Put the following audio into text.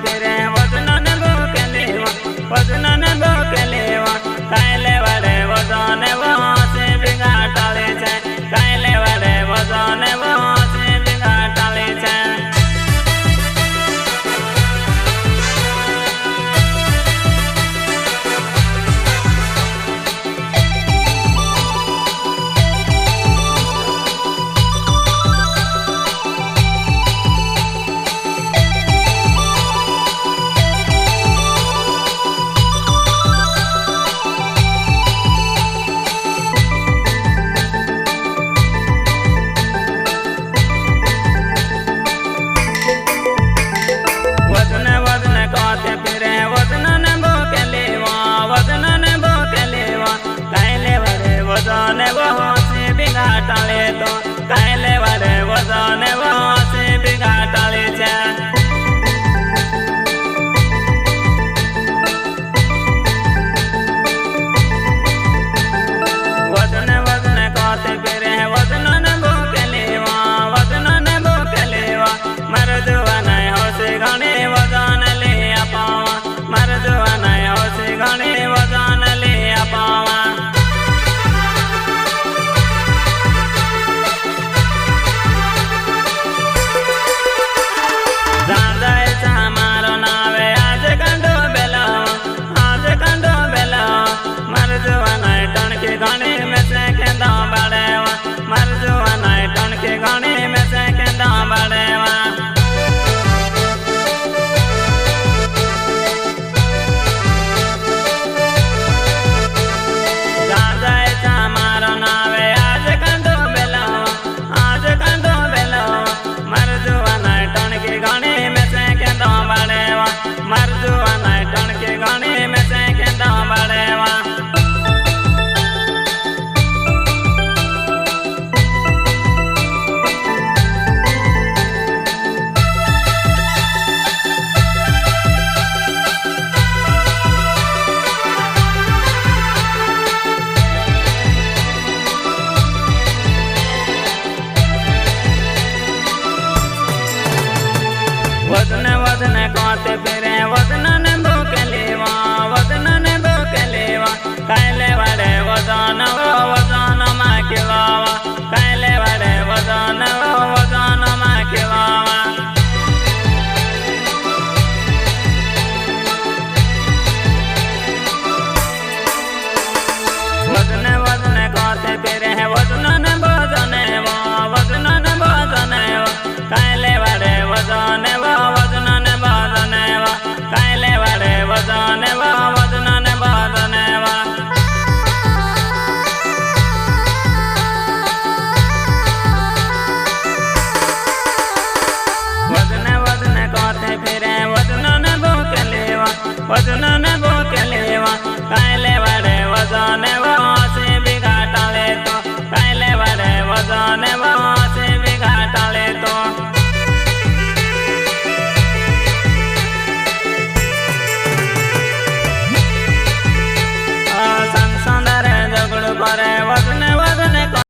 फिरे वजन बोकेलेवा वजन बोकेलेवा कायले वडे वजन वासे बिगा टाळे छे कायले वडे वजन वासे बिगा टाळे छे टाळे तो कायले वडे वजन वासे बिगा टाळे छे वजन कोते फिरे वजन बोकेलेवा मरजुआ नहीं होसे घणे वजन ले पावा मरजुआ नहीं होसे घणे वजन ले पावा गाने में से कहता बड़ेवा मरजुआ नहीं टन के गाने में से कहता बड़ेवा दादा मारो नावे आज कंदो बेलो मरजुआ नहीं टन के गाने में से कहता बड़ेवा मरजुआ नहीं टन के गाने में से कहता बड़ेवा वजन कोते फिरे वजन बोकेलेवा कायले वडे वजन